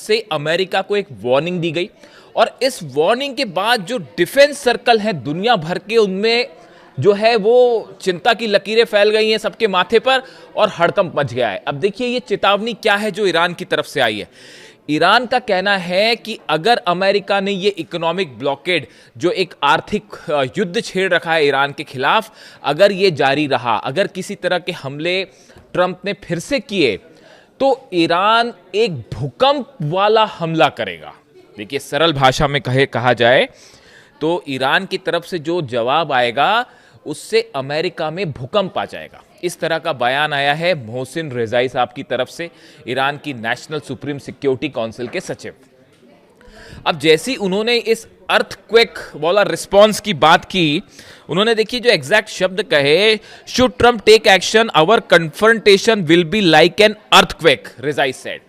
से अमेरिका को एक वार्निंग दी गई और इस वार्निंग के बाद जो डिफेंस सर्कल है दुनिया भर के, उनमें जो है वो चिंता की लकीरें फैल गई हैं सबके माथे पर और हड़कंप मच गया है। अब देखिए ये चेतावनी क्या है जो ईरान की तरफ से आई है। ईरान का कहना है कि अगर अमेरिका ने ये इकोनॉमिक ब्लॉकेड, जो एक आर्थिक युद्ध छेड़ रखा है ईरान के खिलाफ, अगर ये जारी रहा, अगर किसी तरह के हमले ट्रंप ने फिर से किए, तो ईरान एक भूकंप वाला हमला करेगा। देखिए सरल भाषा में कहा जाए तो ईरान की तरफ से जो जवाब आएगा उससे अमेरिका में भूकंप आ जाएगा। इस तरह का बयान आया है मोहसिन रेजाई साहब की तरफ से, ईरान की नेशनल सुप्रीम सिक्योरिटी काउंसिल के सचिव। अब जैसी उन्होंने इस अर्थक्वेक वाला रिस्पॉन्स की बात की, उन्होंने देखिए जो एग्जैक्ट शब्द कहे, should Trump take action our confrontation will be like an earthquake, Rezaei said.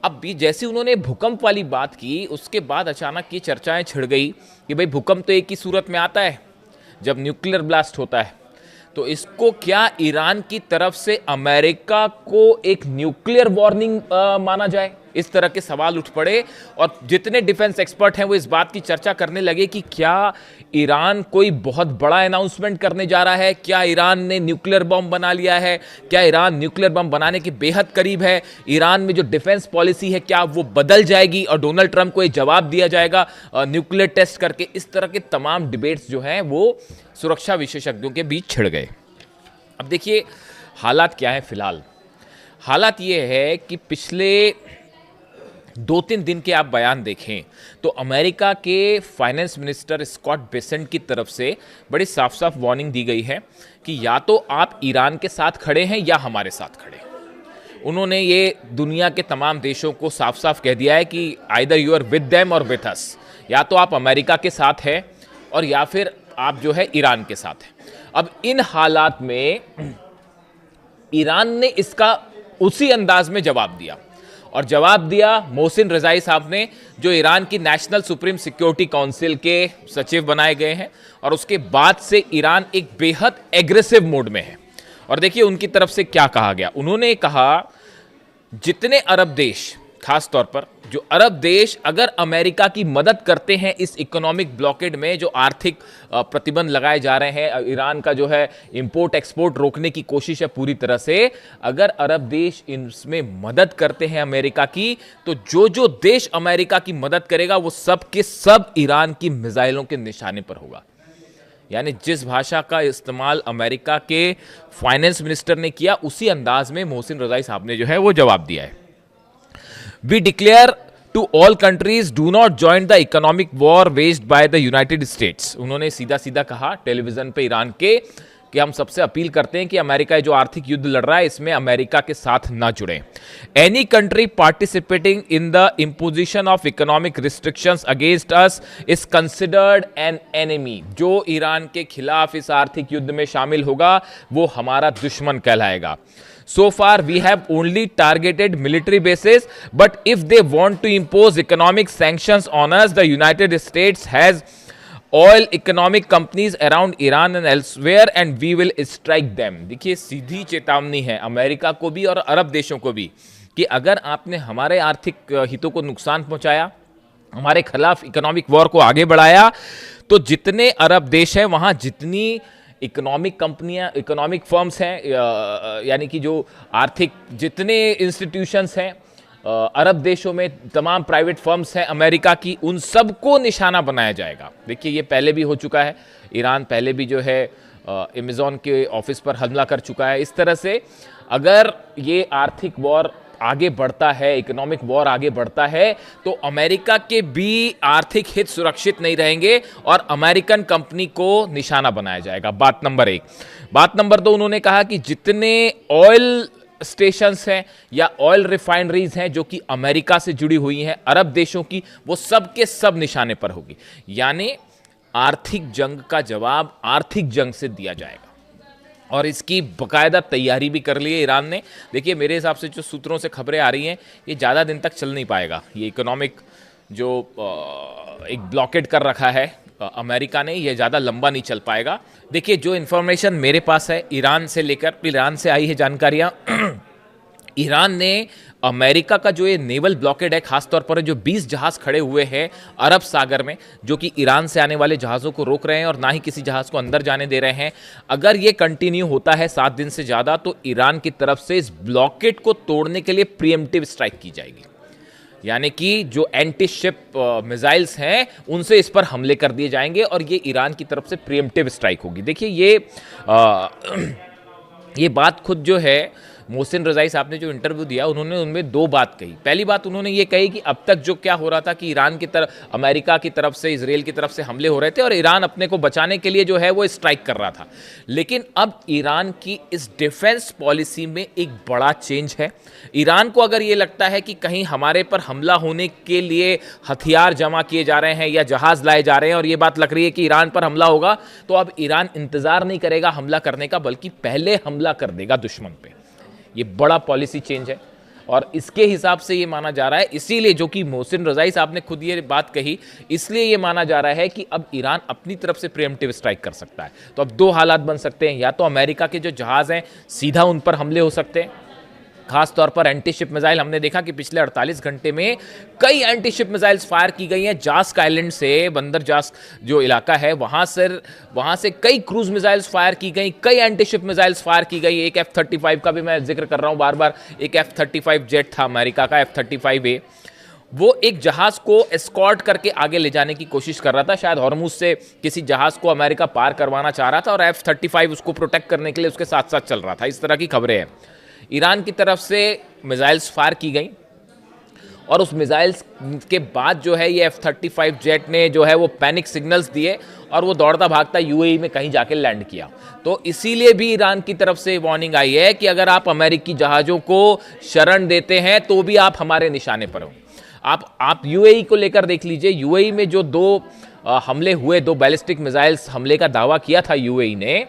अब भी जैसे उन्होंने भूकंप वाली बात की, उसके बाद अचानक ये चर्चाएं छिड़ गई कि भाई भूकंप तो एक ही सूरत में आता है, जब न्यूक्लियर ब्लास्ट होता है। तो इसको क्या ईरान की तरफ से अमेरिका को एक न्यूक्लियर वार्निंग माना जाए? इस तरह के सवाल उठ पड़े और जितने डिफेंस एक्सपर्ट हैं वो इस बात की चर्चा करने लगे कि क्या ईरान कोई बहुत बड़ा अनाउंसमेंट करने जा रहा है, क्या ईरान ने न्यूक्लियर बम बना लिया है, क्या ईरान न्यूक्लियर बम बनाने के बेहद करीब है, ईरान में जो डिफेंस पॉलिसी है क्या वो बदल जाएगी और डोनाल्ड ट्रंप को ये जवाब दिया जाएगा न्यूक्लियर टेस्ट करके। इस तरह के तमाम डिबेट्स जो हैं वो सुरक्षा विशेषज्ञों के बीच छिड़ गए। अब देखिए हालात क्या है फिलहाल। हालात ये है कि पिछले 2-3 दिन के आप बयान देखें तो अमेरिका के फाइनेंस मिनिस्टर स्कॉट बेसेंट की तरफ से बड़ी साफ साफ वार्निंग दी गई है कि या तो आप ईरान के साथ खड़े हैं या हमारे साथ खड़े हैं। उन्होंने ये दुनिया के तमाम देशों को साफ साफ कह दिया है कि either you are with them or with us, या तो आप अमेरिका के साथ हैं और या फिर आप जो है ईरान के साथ हैं। अब इन हालात में ईरान ने इसका उसी अंदाज में जवाब दिया और जवाब दिया मोहसिन रेजाई साहब ने, जो ईरान की नेशनल सुप्रीम सिक्योरिटी काउंसिल के सचिव बनाए गए हैं। और उसके बाद से ईरान एक बेहद एग्रेसिव मोड में है। और देखिए उनकी तरफ से क्या कहा गया। उन्होंने कहा जितने अरब देश, खास तौर पर जो अरब देश अगर अमेरिका की मदद करते हैं इस इकोनॉमिक ब्लॉकेड में, जो आर्थिक प्रतिबंध लगाए जा रहे हैं, ईरान का जो है इंपोर्ट एक्सपोर्ट रोकने की कोशिश है पूरी तरह से, अगर अरब देश इसमें मदद करते हैं अमेरिका की, तो जो जो देश अमेरिका की मदद करेगा वो सब के सब ईरान की मिसाइलों के निशाने पर होगा। यानी जिस भाषा का इस्तेमाल अमेरिका के फाइनेंस मिनिस्टर ने किया, उसी अंदाज में मोहसिन रेजाई साहब ने जो है वो जवाब दिया है। We declare to all countries do not join the economic war waged by the United States। उन्होंने सीधा सीधा कहा टेलीविजन पे ईरान के कि हम सबसे अपील करते हैं कि अमेरिका जो आर्थिक युद्ध लड़ रहा है इसमें अमेरिका के साथ ना जुड़ें। Any country participating in the imposition of economic restrictions against us is considered an enemy. जो ईरान के खिलाफ इस आर्थिक युद्ध में शामिल होगा वो हमारा दुश्मन कहलाएगा। So far we have only targeted military bases, but if they want to impose economic sanctions on us, the United States has oil economic companies around Iran and elsewhere and we will strike them। देखिए सीधी चेतावनी है America को भी और अरब देशों को भी कि अगर आपने हमारे आर्थिक हितों को नुकसान पहुंचाया, हमारे खिलाफ इकोनॉमिक वॉर को आगे बढ़ाया, तो जितने अरब देश हैं वहां जितनी इकोनॉमिक कंपनियां, इकोनॉमिक फर्म्स हैं, यानी कि जो आर्थिक जितने इंस्टीट्यूशंस हैं अरब देशों में, तमाम प्राइवेट फर्म्स हैं अमेरिका की, उन सबको निशाना बनाया जाएगा। देखिए ये पहले भी हो चुका है। ईरान पहले भी जो है अमेज़न के ऑफिस पर हमला कर चुका है। इस तरह से अगर ये आर्थिक वॉर आगे बढ़ता है, इकोनॉमिक वॉर आगे बढ़ता है, तो अमेरिका के भी आर्थिक हित सुरक्षित नहीं रहेंगे और अमेरिकन कंपनी को निशाना बनाया जाएगा। बात नंबर 1। बात नंबर 2, उन्होंने कहा कि जितने ऑयल स्टेशंस हैं या ऑयल रिफाइनरीज हैं जो कि अमेरिका से जुड़ी हुई हैं अरब देशों की, वो सब के सब निशाने पर होगी। यानी आर्थिक जंग का जवाब आर्थिक जंग से दिया जाएगा और इसकी बाकायदा तैयारी भी कर ली है ईरान ने। देखिए मेरे हिसाब से जो सूत्रों से खबरें आ रही हैं, ये ज़्यादा दिन तक चल नहीं पाएगा। ये इकोनॉमिक जो एक ब्लॉकेड कर रखा है अमेरिका ने, ये ज़्यादा लंबा नहीं चल पाएगा। देखिए जो इन्फॉर्मेशन मेरे पास है ईरान से लेकर, ईरान से आई है जानकारियाँ ईरान ने अमेरिका का जो ये नेवल ब्लॉकेड है, खासतौर पर जो 20 जहाज खड़े हुए हैं अरब सागर में, जो कि ईरान से आने वाले जहाज़ों को रोक रहे हैं और ना ही किसी जहाज़ को अंदर जाने दे रहे हैं, अगर ये कंटिन्यू होता है 7 दिन से ज़्यादा तो ईरान की तरफ से इस ब्लॉकेड को तोड़ने के लिए प्रीएम्प्टिव स्ट्राइक की जाएगी। यानी कि जो एंटी शिप मिसाइल्स हैं उनसे इस पर हमले कर दिए जाएंगे और ये ईरान की तरफ से प्रीएम्प्टिव स्ट्राइक होगी। देखिए ये बात खुद जो है मोहसिन रज़ाई साहब ने जो इंटरव्यू दिया उन्होंने उनमें 2 बात कही। पहली बात उन्होंने ये कही कि अब तक जो क्या हो रहा था कि ईरान की तरफ, अमेरिका की तरफ से, इजराइल की तरफ से हमले हो रहे थे और ईरान अपने को बचाने के लिए जो है वो स्ट्राइक कर रहा था। लेकिन अब ईरान की इस डिफेंस पॉलिसी में एक बड़ा चेंज है। ईरान को अगर ये लगता है कि कहीं हमारे पर हमला होने के लिए हथियार जमा किए जा रहे हैं या जहाज़ लाए जा रहे हैं और ये बात लग रही है कि ईरान पर हमला होगा, तो अब ईरान इंतज़ार नहीं करेगा हमला करने का, बल्कि पहले हमला कर देगा दुश्मन पे। ये बड़ा पॉलिसी चेंज है और इसके हिसाब से ये माना जा रहा है, इसीलिए जो कि मोहसिन रज़ाई साहब ने खुद ये बात कही, इसलिए ये माना जा रहा है कि अब ईरान अपनी तरफ से प्रीएम्प्टिव स्ट्राइक कर सकता है। तो अब 2 हालात बन सकते हैं, या तो अमेरिका के जो जहाज़ हैं सीधा उन पर हमले हो सकते हैं, खास तौर पर एंटी शिप मिसाइल। हमने देखा कि पिछले 48 घंटे में कई एंटी शिप मिसाइल्स फायर की गई हैं। जास्क आइलैंड से, बंदर जास्क जो इलाका है वहां से कई क्रूज मिसाइल्स फायर की गई, कई एंटी शिप मिसाइल्स फायर की गई। एक F-35 का भी मैं जिक्र कर रहा हूं बार बार, एक F-35 जेट था अमेरिका का, F-35A, वो एक जहाज को एस्कॉर्ट करके आगे ले जाने की कोशिश कर रहा था। शायद हॉर्मुज से किसी जहाज को अमेरिका पार करवाना चाह रहा था और F-35 उसको प्रोटेक्ट करने के लिए उसके साथ साथ चल रहा था। इस तरह की खबरें हैं। ईरान की तरफ से मिसाइल्स फायर की गई और उस मिसाइल्स के बाद जो है ये F-35 जेट ने जो है वो पैनिक सिग्नल्स दिए और वो दौड़ता भागता यूएई में कहीं जाके लैंड किया। तो इसीलिए भी ईरान की तरफ से वार्निंग आई है कि अगर आप अमेरिकी जहाज़ों को शरण देते हैं तो भी आप हमारे निशाने पर हो। आप यूएई को लेकर देख लीजिए। यूएई में जो 2 हमले हुए, 2 बैलिस्टिक मिसाइल्स हमले का दावा किया था यूएई ने,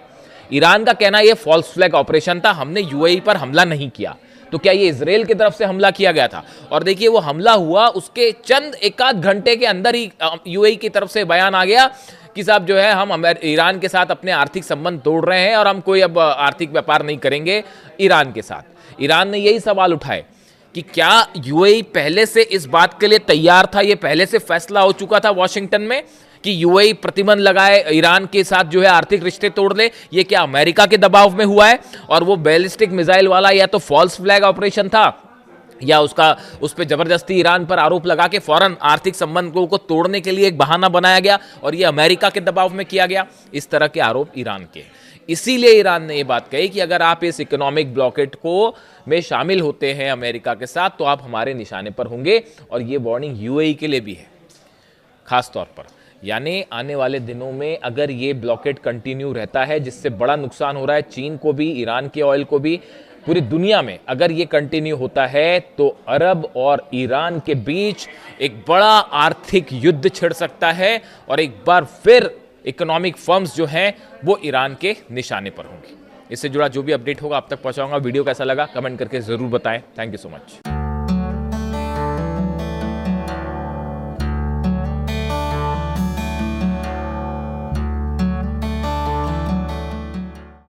ईरान का कहना यह फॉल्स फ्लैग ऑपरेशन था, हमने यूएई पर हमला नहीं किया। तो क्या ये इजराइल की तरफ से हमला किया गया था? और देखिए वो हमला हुआ, उसके चंद एक आध घंटे के अंदर ही यूएई की तरफ से बयान आ गया कि साहब जो है हम ईरान के साथ अपने आर्थिक संबंध तोड़ रहे हैं और हम कोई अब आर्थिक व्यापार नहीं करेंगे ईरान के साथ। ईरान ने यही सवाल उठाए कि क्या यूएई पहले से इस बात के लिए तैयार था, ये पहले से फैसला हो चुका था वॉशिंगटन में कि यूएई प्रतिबंध लगाए, ईरान के साथ जो है आर्थिक रिश्ते तोड़ ले? ये क्या अमेरिका के दबाव में हुआ है और वो बैलिस्टिक मिसाइल वाला या तो फॉल्स फ्लैग ऑपरेशन था या उस पर जबरदस्ती ईरान पर आरोप लगा के फौरन आर्थिक संबंधों को तोड़ने के लिए एक बहाना बनाया गया और ये अमेरिका के दबाव में किया गया? इस तरह के आरोप ईरान के। इसीलिए ईरान ने ये बात कही कि अगर आप इस इकोनॉमिक ब्लॉकेट को में शामिल होते हैं अमेरिका के साथ तो आप हमारे निशाने पर होंगे। और ये वार्निंग यूएई के लिए भी है खास तौर पर। यानी आने वाले दिनों में अगर ये ब्लॉकेट कंटिन्यू रहता है, जिससे बड़ा नुकसान हो रहा है चीन को भी, ईरान के ऑयल को भी, पूरी दुनिया में अगर ये कंटिन्यू होता है तो अरब और ईरान के बीच एक बड़ा आर्थिक युद्ध छिड़ सकता है और एक बार फिर इकोनॉमिक फर्म्स जो हैं वो ईरान के निशाने पर होंगी। इससे जुड़ा जो भी अपडेट होगा आप तक पहुंचाऊंगा। वीडियो कैसा लगा कमेंट करके जरूर बताएं। Thank you so much.